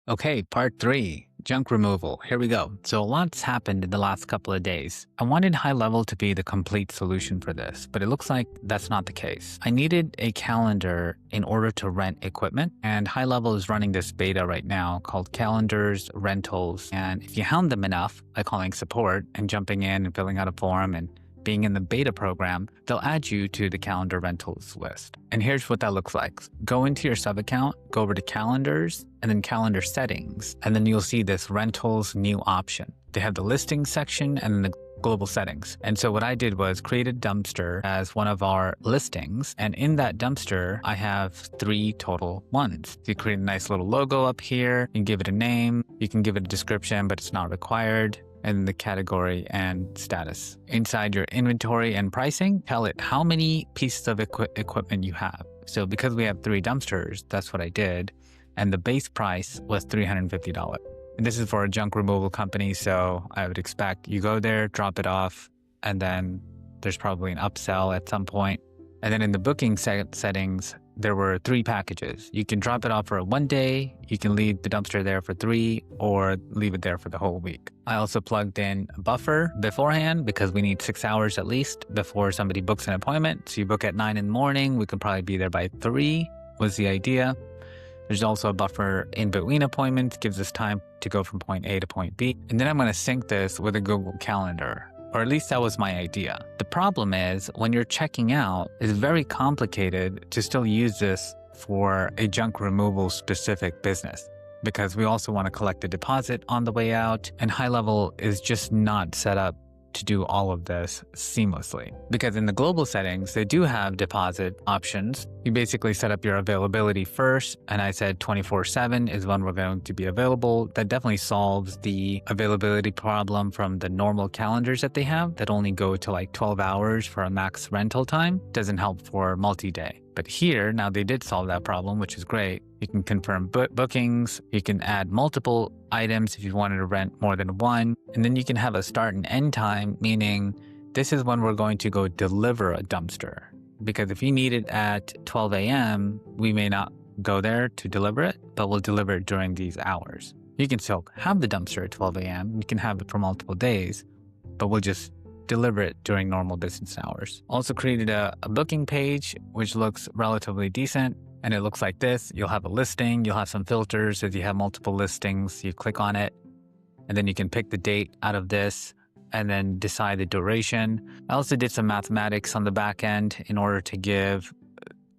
Okay, part 3, junk removal. Here we go. So a lot's happened in the last couple of days. I wanted GoHighLevel to be the complete solution for this, but it looks like that's not the case. I needed a calendar in order to rent equipment, and GoHighLevel is running this beta right now called Calendars Rentals. And if you hound them enough by calling support and jumping in and filling out a form and being in the beta program, they'll add you to the calendar rentals list. And here's what that looks like. Go into your sub account, go over to calendars, and then calendar settings, and then you'll see this rentals new option. They have the listing section and then the global settings. And so what I did was create a dumpster as one of our listings. And in that dumpster, I have 3 total ones. You create a nice little logo up here. You can give it a name. You can give it a description, but it's not required. And the category and status. Inside your inventory and pricing, tell it how many pieces of equipment you have. So because we have 3 dumpsters, that's what I did. And the base price was $350. And this is for a junk removal company, so I would expect you go there, drop it off, and then there's probably an upsell at some point. And then in the booking settings, there were 3 packages. You can drop it off for 1 day, you can leave the dumpster there for 3, or leave it there for the whole week. I also plugged in a buffer beforehand because we need 6 hours at least before somebody books an appointment. So you book at 9 in the morning, we could probably be there by 3 was the idea. There's also a buffer in between appointments, gives us time to go from point A to point B. And then I'm going to sync this with a Google Calendar. Or at least that was my idea. The problem is when you're checking out, it's very complicated to still use this for a junk removal specific business because we also want to collect a deposit on the way out, and GoHighLevel is just not set up to do all of this seamlessly. Because in the global settings, they do have deposit options. You basically set up your availability first, and I said 24/7 is when we're going to be available. That definitely solves the availability problem from the normal calendars that they have that only go to like 12 hours for a max rental time. Doesn't help for multi-day. But here, now they did solve that problem, which is great. You can confirm bookings, you can add multiple items if you wanted to rent more than one, and then you can have a start and end time, meaning this is when we're going to go deliver a dumpster. Because if you need it at 12 a.m., we may not go there to deliver it, but we'll deliver it during these hours. You can still have the dumpster at 12 a.m., you can have it for multiple days, but we'll just deliver it during normal business hours. Also created a booking page, which looks relatively decent. And it looks like this. You'll have a listing, you'll have some filters. If you have multiple listings, you click on it, and then you can pick the date out of this and then decide the duration. I also did some mathematics on the back end in order to give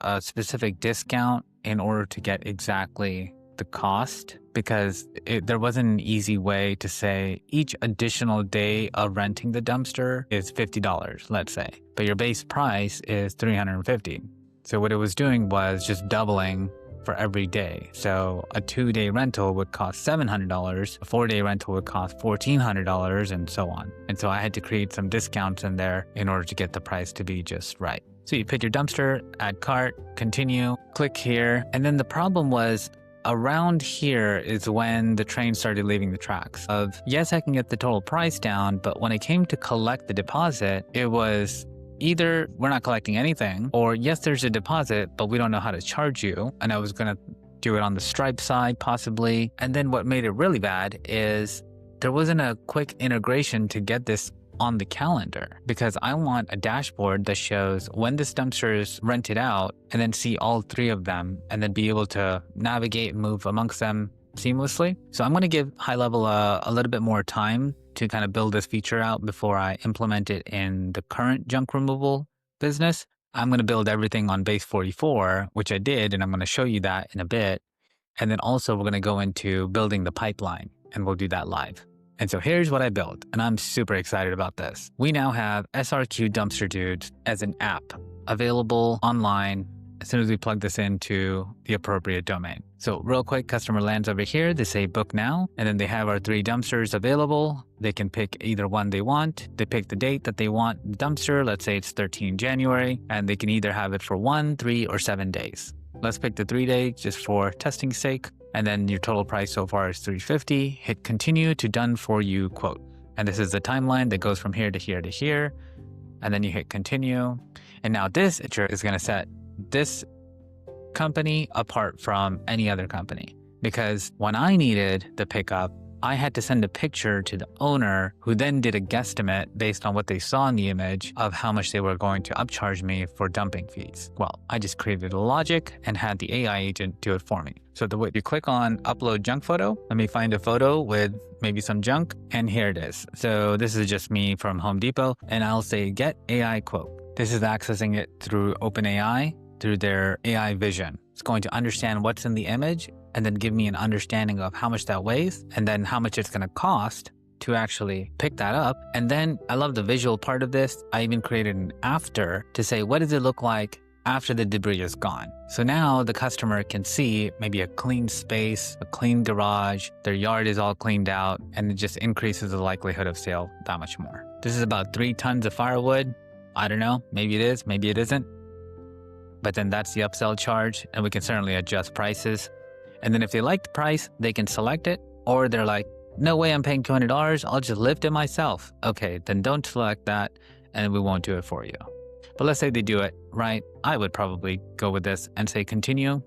a specific discount in order to get exactly the cost, because there wasn't an easy way to say each additional day of renting the dumpster is $50, let's say, but your base price is $350. So what it was doing was just doubling for every day. So a 2-day rental would cost $700, a 4-day rental would cost $1,400, and so on. And so I had to create some discounts in there in order to get the price to be just right. So you pick your dumpster, add cart, continue, click here. And then the problem was around here is when the train started leaving the tracks of, yes, I can get the total price down, but when it came to collect the deposit, it was either we're not collecting anything, or yes, there's a deposit, but we don't know how to charge you. And I was going to do it on the Stripe side, possibly. And then what made it really bad is there wasn't a quick integration to get this on the calendar, because I want a dashboard that shows when this dumpster is rented out and then see all 3 of them and then be able to navigate and move amongst them seamlessly. So I'm going to give GoHighLevel a little bit more time to kind of build this feature out before I implement it in the current junk removal business. I'm going to build everything on base 44, which I did, and I'm going to show you that in a bit. And then also we're going to go into building the pipeline, and we'll do that live. And so here's what I built, and I'm super excited about this. We now have SRQ Dumpster Dudes as an app available online as soon as we plug this into the appropriate domain. So real quick, customer lands over here, they say book now, and then they have our 3 dumpsters available. They can pick either one they want. They pick the date that they want the dumpster. Let's say it's 13 January, and they can either have it for 1, 3, or 7 days. Let's pick the 3 days just for testing's sake. And then your total price so far is $350. Hit continue to done for you quote. And this is the timeline that goes from here to here to here. And then you hit continue. And now this is going to set this company apart from any other company. because when I needed the pickup, I had to send a picture to the owner who then did a guesstimate based on what they saw in the image of how much they were going to upcharge me for dumping fees. Well, I just created a logic and had the AI agent do it for me. So the way you click on upload junk photo, let me find a photo with maybe some junk, and here it is. So this is just me from Home Depot, and I'll say get AI quote. This is accessing it through OpenAI, through their AI vision. It's going to understand what's in the image and then give me an understanding of how much that weighs and then how much it's going to cost to actually pick that up. And then I love the visual part of this. I even created an after to say, what does it look like after the debris is gone? So now the customer can see maybe a clean space, a clean garage, their yard is all cleaned out, and it just increases the likelihood of sale that much more. This is about 3 tons of firewood. I don't know, maybe it is, maybe it isn't. But then that's the upsell charge, and we can certainly adjust prices. And then if they like the price, they can select it, or they're like, no way I'm paying $200, I'll just lift it myself. Okay, then don't select that and we won't do it for you. But let's say they do it, right? I would probably go with this and say continue.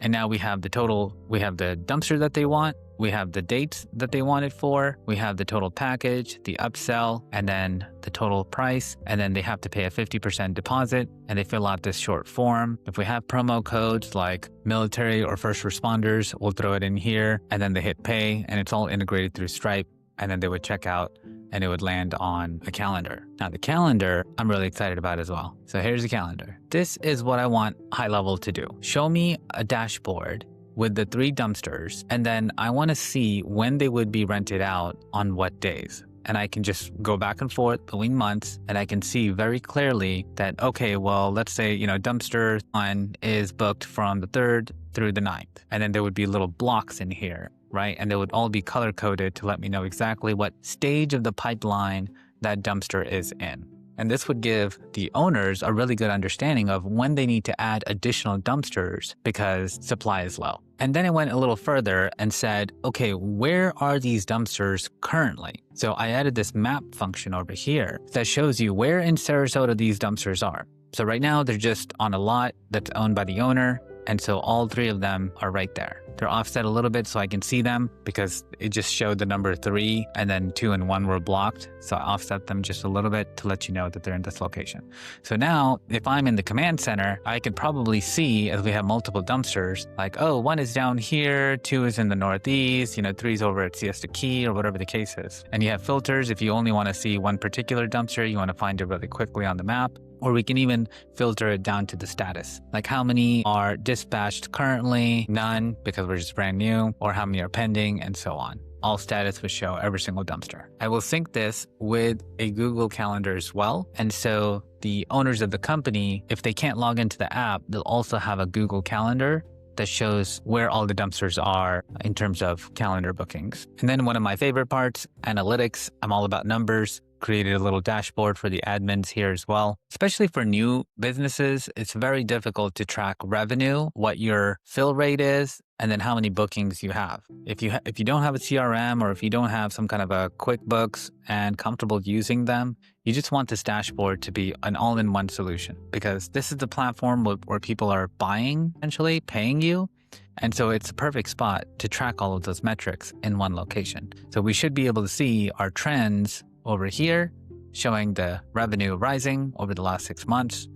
And now we have the total, we have the dumpster that they want, we have the dates that they want it for, we have the total package, the upsell, and then the total price, and then they have to pay a 50% deposit, and they fill out this short form. If we have promo codes like military or first responders, we'll throw it in here, and then they hit pay, and it's all integrated through Stripe, and then they would check out and it would land on a calendar. Now the calendar, I'm really excited about as well. So here's the calendar. This is what I want HighLevel to do. Show me a dashboard with the 3 dumpsters, and then I want to see when they would be rented out on what days. And I can just go back and forth between months, and I can see very clearly that, okay, well, let's say, dumpster 1 is booked from the 3rd through the 9th. And then there would be little blocks in here, right? And they would all be color coded to let me know exactly what stage of the pipeline that dumpster is in. And this would give the owners a really good understanding of when they need to add additional dumpsters because supply is low. And then I went a little further and said, okay, where are these dumpsters currently? So I added this map function over here that shows you where in Sarasota these dumpsters are. So right now they're just on a lot that's owned by the owner. And so all 3 of them are right there. They're offset a little bit so I can see them because it just showed the number 3 and then 2 and 1 were blocked. So I offset them just a little bit to let you know that they're in this location. So now if I'm in the command center, I could probably see as we have multiple dumpsters, like, oh, 1 is down here, 2 is in the Northeast, 3 is over at Siesta Key or whatever the case is. And you have filters. If you only want to see one particular dumpster, you want to find it really quickly on the map. Or we can even filter it down to the status, like how many are dispatched currently, none, because we're just brand new, or how many are pending, and so on. All status would show every single dumpster. I will sync this with a Google Calendar as well. And so the owners of the company, if they can't log into the app, they'll also have a Google Calendar that shows where all the dumpsters are in terms of calendar bookings. And then one of my favorite parts, analytics. I'm all about numbers. Created a little dashboard for the admins here as well. Especially for new businesses, it's very difficult to track revenue, what your fill rate is, and then how many bookings you have. If you don't have a CRM or if you don't have some kind of a QuickBooks and comfortable using them, you just want this dashboard to be an all-in-one solution because this is the platform where people are buying, essentially paying you. And so it's a perfect spot to track all of those metrics in one location. So we should be able to see our trends over here, showing the revenue rising over the last 6 months.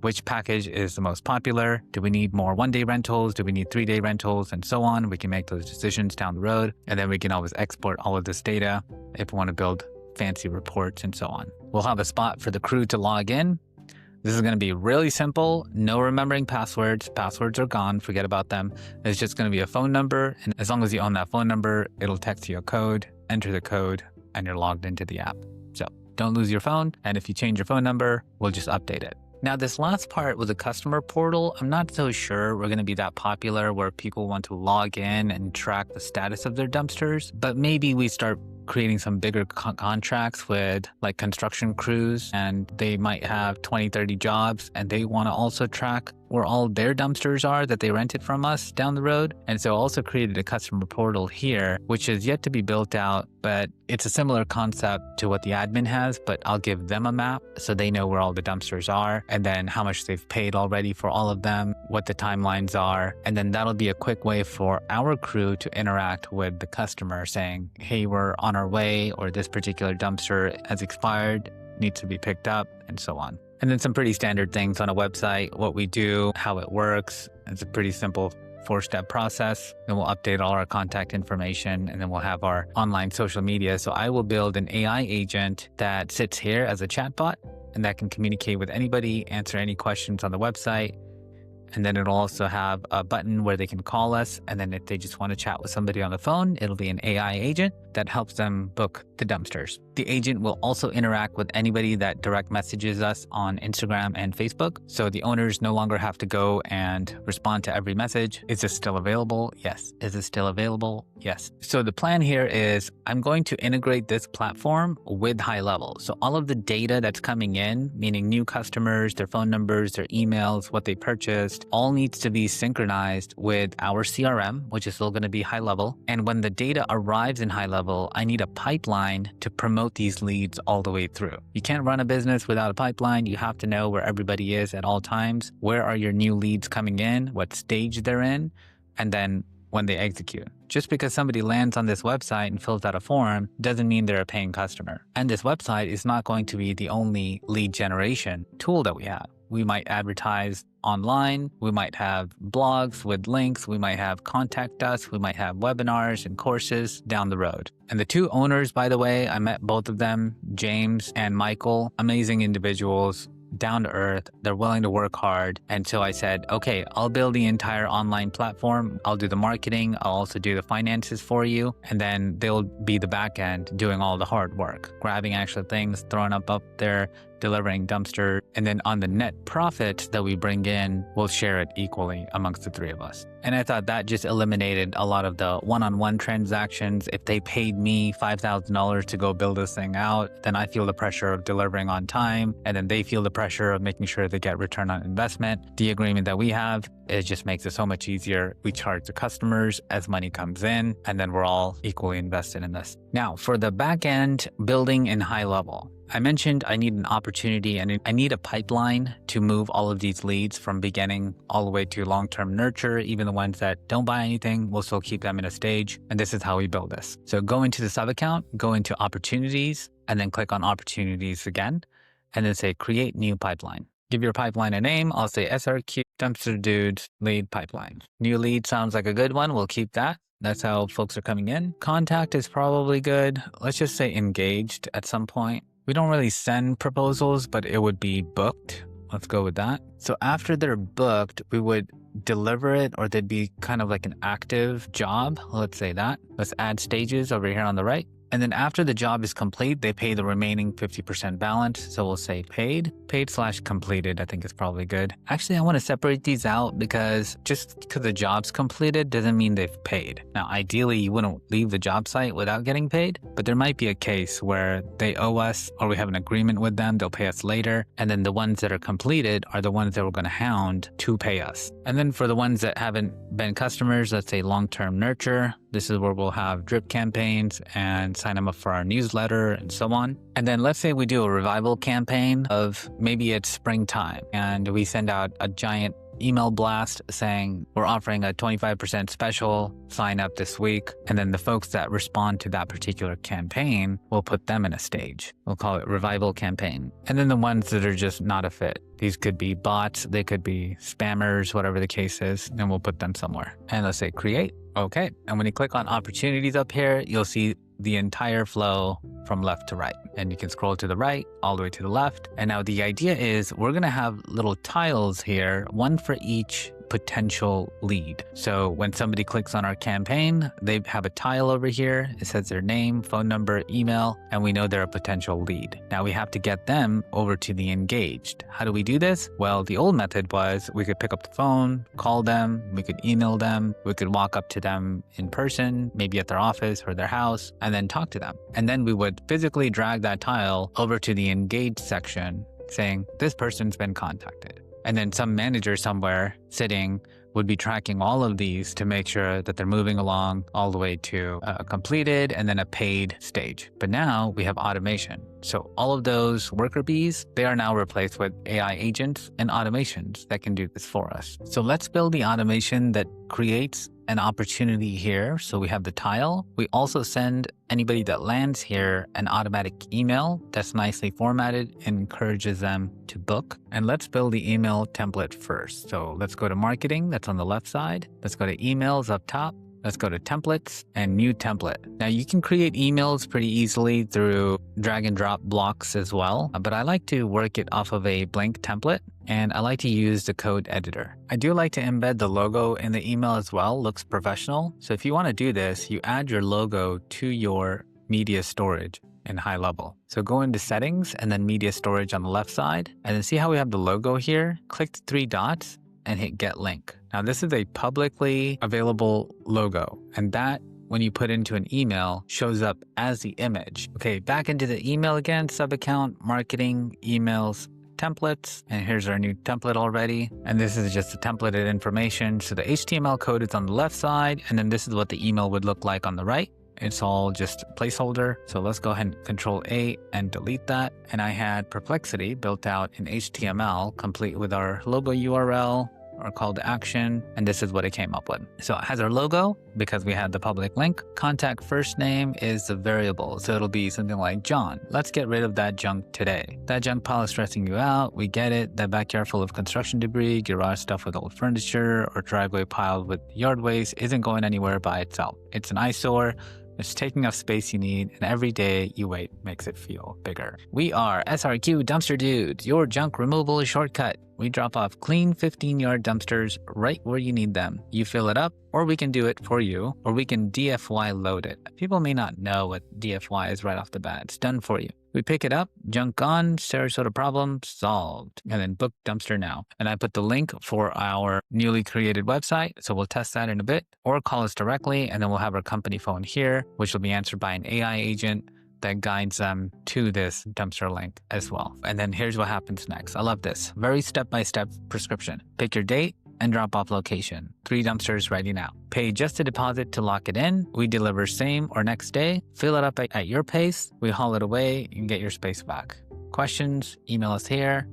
Which package is the most popular? Do we need more 1-day rentals? Do we need 3-day rentals? And so on. We can make those decisions down the road. And then we can always export all of this data if we want to build fancy reports and so on. We'll have a spot for the crew to log in. This is going to be really simple. No remembering passwords. Passwords are gone. Forget about them. It's just going to be a phone number. And as long as you own that phone number, it'll text you a code, enter the code, and you're logged into the app. So don't lose your phone. And if you change your phone number, we'll just update it. Now, this last part with the customer portal, I'm not so sure we're going to be that popular where people want to log in and track the status of their dumpsters, but maybe we start creating some bigger contracts with like construction crews and they might have 20, 30 jobs and they want to also track where all their dumpsters are that they rented from us down the road. And so I also created a customer portal here, which is yet to be built out, but it's a similar concept to what the admin has, but I'll give them a map so they know where all the dumpsters are and then how much they've paid already for all of them, what the timelines are. And then that'll be a quick way for our crew to interact with the customer saying, hey, we're on our way, or this particular dumpster has expired, needs to be picked up, and so on. And then some pretty standard things on a website, what we do, how it works. It's a pretty simple 4-step process. Then we'll update all our contact information, and then we'll have our online social media. So I will build an AI agent that sits here as a chatbot and that can communicate with anybody, answer any questions on the website. And then it'll also have a button where they can call us. And then if they just want to chat with somebody on the phone, it'll be an AI agent that helps them book the dumpsters. The agent will also interact with anybody that direct messages us on Instagram and Facebook. So the owners no longer have to go and respond to every message. Is this still available? Yes. Is it still available? Yes. So the plan here is I'm going to integrate this platform with GoHighLevel. So all of the data that's coming in, meaning new customers, their phone numbers, their emails, what they purchased, all needs to be synchronized with our CRM, which is still going to be GoHighLevel. And when the data arrives in GoHighLevel, I need a pipeline to promote these leads all the way through. You can't run a business without a pipeline. You have to know where everybody is at all times. Where are your new leads coming in? What stage they're in? And then when they execute. Just because somebody lands on this website and fills out a form doesn't mean they're a paying customer. And this website is not going to be the only lead generation tool that we have. We might advertise online, we might have blogs with links, we might have contact us, we might have webinars and courses down the road. And the two owners, by the way, I met both of them, James and Michael, amazing individuals, down to earth, they're willing to work hard. And so I said, okay, I'll build the entire online platform. I'll do the marketing. I'll also do the finances for you. And then they'll be the back end doing all the hard work, grabbing actual things, throwing up there, delivering dumpster. And then on the net profit that we bring in, we'll share it equally amongst the three of us. And I thought that just eliminated a lot of the one-on-one transactions. If they paid me $5,000 to go build this thing out, then I feel the pressure of delivering on time. And then they feel the pressure of making sure they get return on investment. The agreement that we have, it just makes it so much easier. We charge the customers as money comes in, and then we're all equally invested in this. Now, for the back end building in GoHighLevel, I mentioned I need an opportunity and I need a pipeline to move all of these leads from beginning all the way to long-term nurture. Even the ones that don't buy anything, we'll still keep them in a stage. And this is how we build this. So go into the sub account, go into opportunities, and then click on opportunities again, and then say create new pipeline. Give your pipeline a name. I'll say SRQ Dumpster Dudes lead pipeline. New lead sounds like a good one. We'll keep that. That's how folks are coming in. Contact is probably good. Let's just say engaged at some point. We don't really send proposals, but it would be booked. Let's go with that. So after they're booked, we would deliver it, or they'd be kind of like an active job. Let's say that. Let's add stages over here on the right. And then after the job is complete, they pay the remaining 50% balance. So we'll say paid/completed, I think is probably good. Actually, I want to separate these out because just because the job's completed doesn't mean they've paid. Now, ideally, you wouldn't leave the job site without getting paid, but there might be a case where they owe us or we have an agreement with them, they'll pay us later. And then the ones that are completed are the ones that we're going to hound to pay us. And then for the ones that haven't been customers, let's say long-term nurture, this is where we'll have drip campaigns and sign them up for our newsletter and so on. And then let's say we do a revival campaign of maybe it's springtime and we send out a giant email blast saying we're offering a 25% special, sign up this week. And then the folks that respond to that particular campaign, we'll put them in a stage. We'll call it revival campaign. And then the ones that are just not a fit. These could be bots, they could be spammers, whatever the case is, and we'll put them somewhere. And let's say create. Okay. And when you click on opportunities up here, you'll see the entire flow from left to right. And you can scroll to the right, all the way to the left. And now the idea is we're going to have little tiles here, one for each potential lead. So when somebody clicks on our campaign, they have a tile over here. It says their name, phone number, email, and we know they're a potential lead. Now we have to get them over to the engaged. How do we do this? Well, the old method was we could pick up the phone, call them, we could email them, we could walk up to them in person, maybe at their office or their house, and then talk to them. And then we would physically drag that tile over to the engaged section saying, this person's been contacted. And then some manager somewhere sitting would be tracking all of these to make sure that they're moving along all the way to a completed and then a paid stage. But now we have automation. So all of those worker bees, they are now replaced with AI agents and automations that can do this for us. So let's build the automation that creates an opportunity here. So we have the tile. We also send anybody that lands here an automatic email that's nicely formatted and encourages them to book. And let's build the email template first. So let's go to marketing. That's on the left side. Let's go to emails up top. Let's go to templates and new template. Now you can create emails pretty easily through drag and drop blocks as well, but I like to work it off of a blank template and I like to use the code editor. I do like to embed the logo in the email as well, looks professional. So if you want to do this, you add your logo to your media storage in HighLevel. So go into settings and then media storage on the left side and then see how we have the logo here. Click the 3 dots and hit get link. Now this is a publicly available logo and that when you put into an email shows up as the image. Okay, back into the email again, sub account, marketing, emails, templates, and here's our new template already. And this is just the templated information. So the HTML code is on the left side and then this is what the email would look like on the right. It's all just placeholder. So let's go ahead and Control A and delete that. And I had Perplexity built out in HTML, complete with our logo URL, our call to action, and this is what it came up with. So it has our logo because we had the public link. Contact first name is the variable, so it'll be something like John. Let's get rid of that junk today. That junk pile is stressing you out. We get it. That backyard full of construction debris, garage stuff with old furniture, or driveway piled with yard waste isn't going anywhere by itself. It's an eyesore. It's taking up space you need, and every day you wait makes it feel bigger. We are SRQ Dumpster Dudes, your junk removal shortcut. We drop off clean 15-yard dumpsters right where you need them. You fill it up, or we can do it for you, or we can DFY load it. People may not know what DFY is right off the bat. It's done for you. We pick it up, junk gone, Sarasota problem solved, and then book dumpster now. And I put the link for our newly created website, so we'll test that in a bit, or call us directly, and then we'll have our company phone here, which will be answered by an AI agent that guides them to this dumpster link as well. And then here's what happens next. I love this. Very step-by-step prescription. Pick your date and drop off location. 3 dumpsters ready now. Pay just a deposit to lock it in. We deliver same or next day. Fill it up at your pace. We haul it away and get your space back. Questions? Email us here.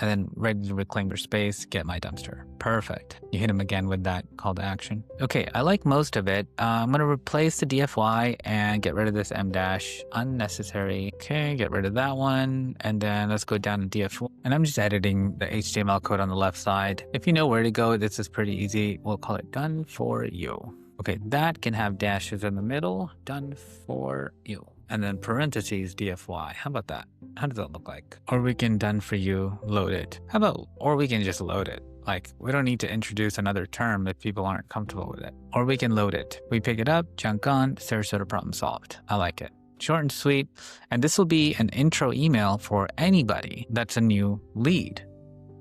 And then ready to reclaim your space, get my dumpster. Perfect. You hit them again with that call to action. Okay, I like most of it. I'm going to replace the DFY and get rid of this M dash, unnecessary. Okay, get rid of that one. And then let's go down to DFY. And I'm just editing the HTML code on the left side. If you know where to go, this is pretty easy. We'll call it done for you. Okay, that can have dashes in the middle, done for you. And then parentheses DFY. How about that? How does that look like? Or we can done for you, load it. How about, or we can just load it. Like, we don't need to introduce another term if people aren't comfortable with it. Or we can load it. We pick it up, junk on, Sarasota problem solved. I like it. Short and sweet. And this will be an intro email for anybody that's a new lead.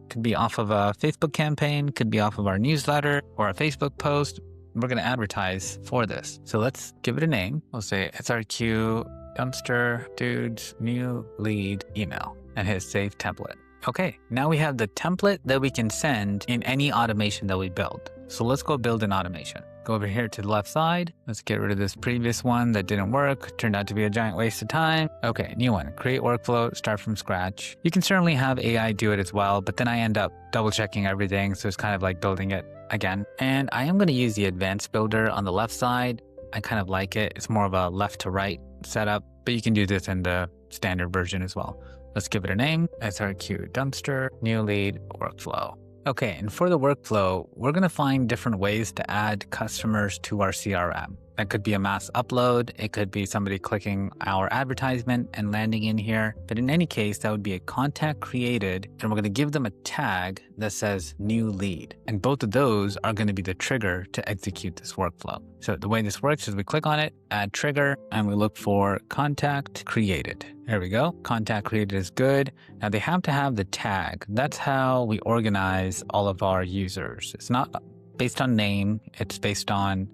Could be off of a Facebook campaign, could be off of our newsletter or a Facebook post. We're going to advertise for this. So let's give it a name. We'll say SRQ Dumpster Dudes new lead email and hit save template. Okay, now we have the template that we can send in any automation that we build. So let's go build an automation. Go over here to the left side. Let's get rid of this previous one that didn't work. Turned out to be a giant waste of time. Okay, new one. Create workflow, start from scratch. You can certainly have AI do it as well, but then I end up double checking everything. So it's kind of like building it again. And I am going to use the advanced builder on the left side. I kind of like it. It's more of a left to right setup, but you can do this in the standard version as well. Let's give it a name, SRQ Dumpster, new lead workflow. Okay, and for the workflow, we're going to find different ways to add customers to our CRM. That could be a mass upload. It could be somebody clicking our advertisement and landing in here. But in any case, that would be a contact created, and we're going to give them a tag that says new lead. And both of those are going to be the trigger to execute this workflow. So the way this works is we click on it, add trigger, and we look for contact created. There we go. Contact created is good. Now they have to have the tag. That's how we organize all of our users. It's not based on name. It's based on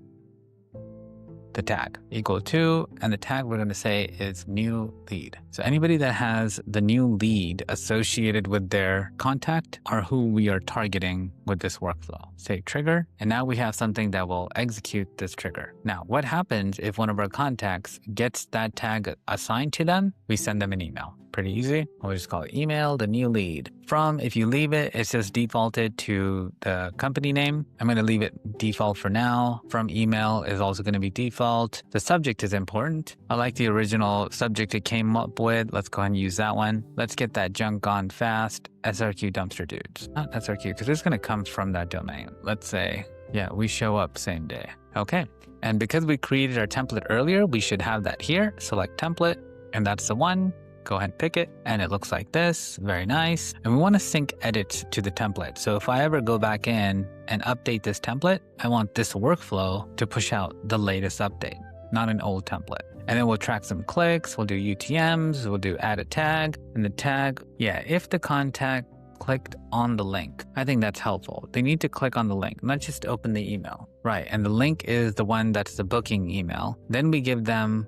the tag equal to, and the tag we're going to say is new lead. So anybody that has the new lead associated with their contact are who we are targeting with this workflow. Say trigger, and now we have something that will execute this trigger. Now, what happens if one of our contacts gets that tag assigned to them? We send them an email. Pretty easy. We'll just call it email, the new lead. From, if you leave it, it's just defaulted to the company name. I'm going to leave it default for now. From email is also going to be default. The subject is important. I like the original subject it came up with. Let's go ahead and use that one. Let's get that junk gone fast. SRQ Dumpster Dudes. Not SRQ, because it's going to come from that domain. Let's say, yeah, we show up same day. Okay. And because we created our template earlier, we should have that here. Select template, and that's the one. Go ahead and pick it, and it looks like this. Very nice. And we want to sync edits to the template. So if I ever go back in and update this template, I want this workflow to push out the latest update, not an old template. And then we'll track some clicks, we'll do UTMs, we'll do add a tag, and the tag, yeah, if the contact clicked on the link. I think that's helpful. They need to click on the link, not just open the email. Right, and the link is the one that's the booking email. Then we give them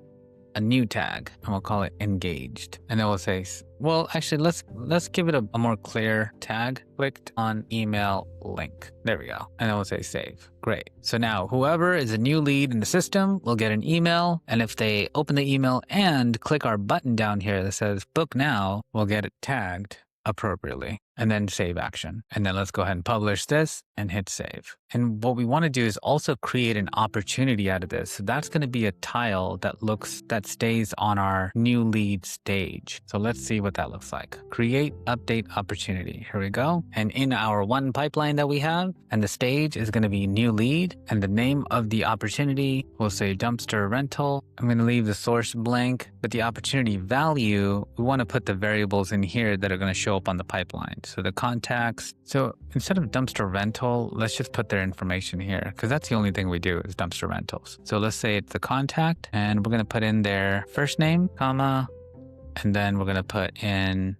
a new tag, and we'll call it engaged. And then we'll say, well, actually, let's give it a more clear tag. Clicked on email link. There we go. And then we'll say save. Great. So now whoever is a new lead in the system will get an email. And if they open the email and click our button down here that says book now, we'll get it tagged appropriately, and then save action. And then let's go ahead and publish this and hit save. And what we want to do is also create an opportunity out of this. So that's going to be a tile that stays on our new lead stage. So let's see what that looks like. Create update opportunity. Here we go. And in our one pipeline that we have, and the stage is going to be new lead, and the name of the opportunity will say dumpster rental. I'm going to leave the source blank, but the opportunity value, we want to put the variables in here that are going to show up on the pipeline. So the contacts. So instead of dumpster rental, let's just put their information here, because that's the only thing we do is dumpster rentals. So let's say it's the contact, and we're going to put in their first name, comma, and then we're going to put in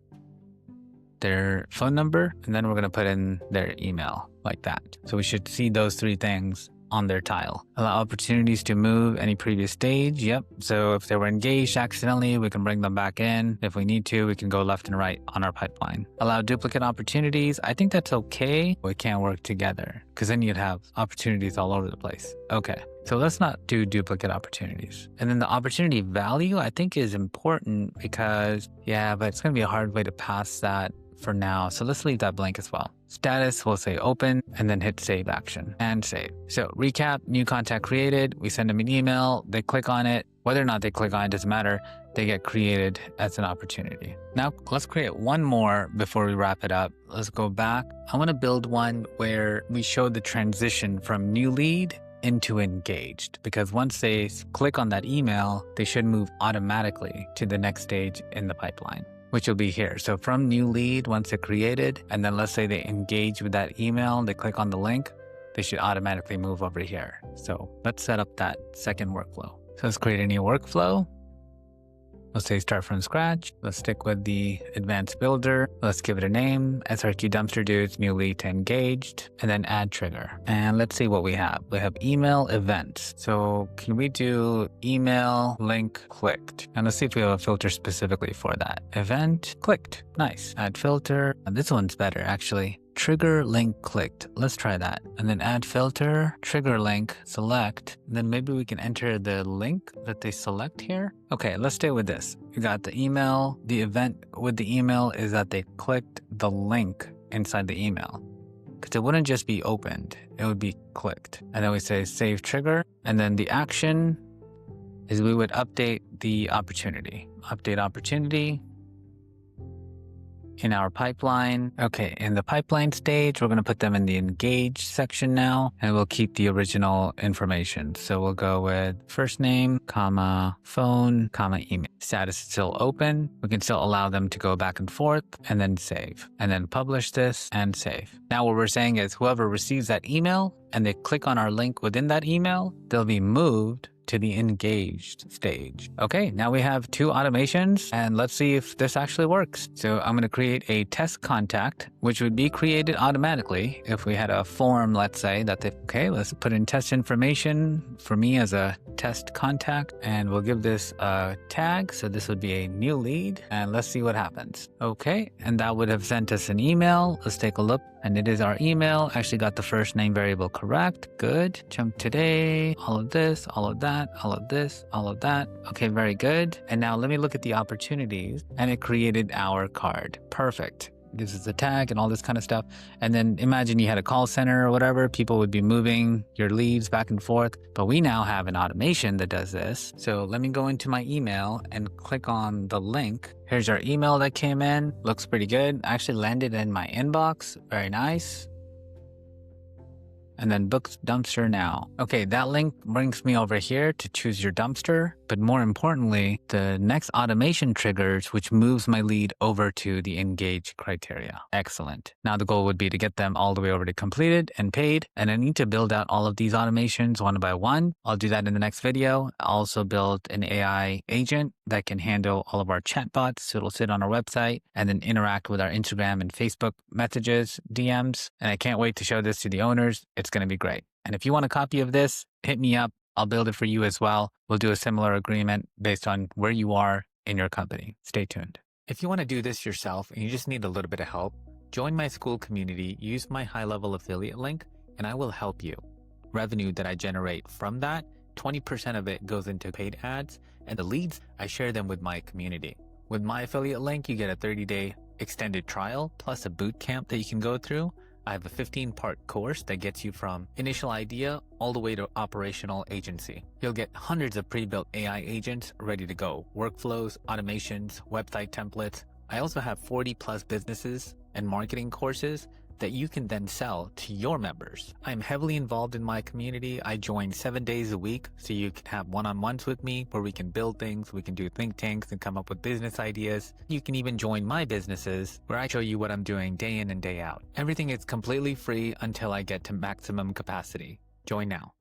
their phone number, and then we're going to put in their email, like that. So we should see those three things on their tile. Allow opportunities to move any previous stage. Yep. So if they were engaged accidentally, we can bring them back in. If we need to, we can go left and right on our pipeline. Allow duplicate opportunities. I think that's okay. We can't work together, because then you'd have opportunities all over the place. Okay. So let's not do duplicate opportunities. And then the opportunity value, I think, is important because, yeah, but it's going to be a hard way to pass that for now. So let's leave that blank as well. Status, we'll say open, and then hit save action and save. So recap, new contact created. We send them an email. They click on it. Whether or not they click on it doesn't matter. They get created as an opportunity. Now let's create one more before we wrap it up. Let's go back. I want to build one where we show the transition from new lead into engaged, because once they click on that email, they should move automatically to the next stage in the pipeline, which will be here. So from new lead, once it's created, and then let's say they engage with that email, they click on the link, they should automatically move over here. So let's set up that second workflow. So let's create a new workflow. Let's say start from scratch. Let's stick with the advanced builder. Let's give it a name, SRQ Dumpster Dudes, new lead to engaged, and then add trigger. And let's see what we have. We have email events. So can we do email link clicked? And let's see if we have a filter specifically for that. Event clicked. Nice. Add filter. And this one's better, actually. Trigger link clicked. Let's try that. And then add filter, trigger link, select. And then maybe we can enter the link that they select here. Okay, let's stay with this. We got the email. The event with the email is that they clicked the link inside the email, because it wouldn't just be opened, it would be clicked. And then we say save trigger. And then the action is we would update the opportunity. Update opportunity in our pipeline. Okay, in the pipeline stage, we're going to put them in the engage section now, and we'll keep the original information. So we'll go with first name, comma, phone, comma, email. Status is still open. We can still allow them to go back and forth, and then save, and then publish this and save. Now what we're saying is whoever receives that email and they click on our link within that email, they'll be moved to the engaged stage. Okay, now we have 2 automations, and let's see if this actually works. So I'm going to create a test contact, which would be created automatically if we had a form, let's say, that okay, let's put in test information for me as a test contact, and we'll give this a tag. So this would be a new lead, and let's see what happens. Okay, and that would have sent us an email. Let's take a look, and it is our email. Actually got the first name variable correct. Good. Jump today, all of this, all of that, all of this, all of that. Okay, very good. And now let me look at the opportunities, and it created our card. Perfect. Gives us a tag and all this kind of stuff. And then imagine you had a call center or whatever, people would be moving your leads back and forth, but we now have an automation that does this. So let me go into my email and click on the link. Here's our email that came in. Looks pretty good. Actually landed in my inbox. Very nice. And then book dumpster now. Okay, that link brings me over here to choose your dumpster. But more importantly, the next automation triggers, which moves my lead over to the engage criteria. Excellent. Now the goal would be to get them all the way over to completed and paid. And I need to build out all of these automations one by one. I'll do that in the next video. I'll also build an AI agent that can handle all of our chatbots. So it'll sit on our website and then interact with our Instagram and Facebook messages, DMs. And I can't wait to show this to the owners. It's going to be great. And if you want a copy of this, hit me up. I'll build it for you as well. We'll do a similar agreement based on where you are in your company. Stay tuned. If you want to do this yourself and you just need a little bit of help, join my Skool community, use my high-level affiliate link, and I will help you. Revenue that I generate from that, 20% of it goes into paid ads, and the leads, I share them with my community. With my affiliate link, you get a 30-day extended trial plus a boot camp that you can go through. I have a 15-part course that gets you from initial idea all the way to operational agency. You'll get hundreds of pre-built AI agents ready to go, workflows, automations, website templates. I also have 40 plus businesses and marketing courses that you can then sell to your members. I'm heavily involved in my community. I join 7 days a week so you can have one-on-ones with me where we can build things, we can do think tanks and come up with business ideas. You can even join my businesses where I show you what I'm doing day in and day out. Everything is completely free until I get to maximum capacity. Join now.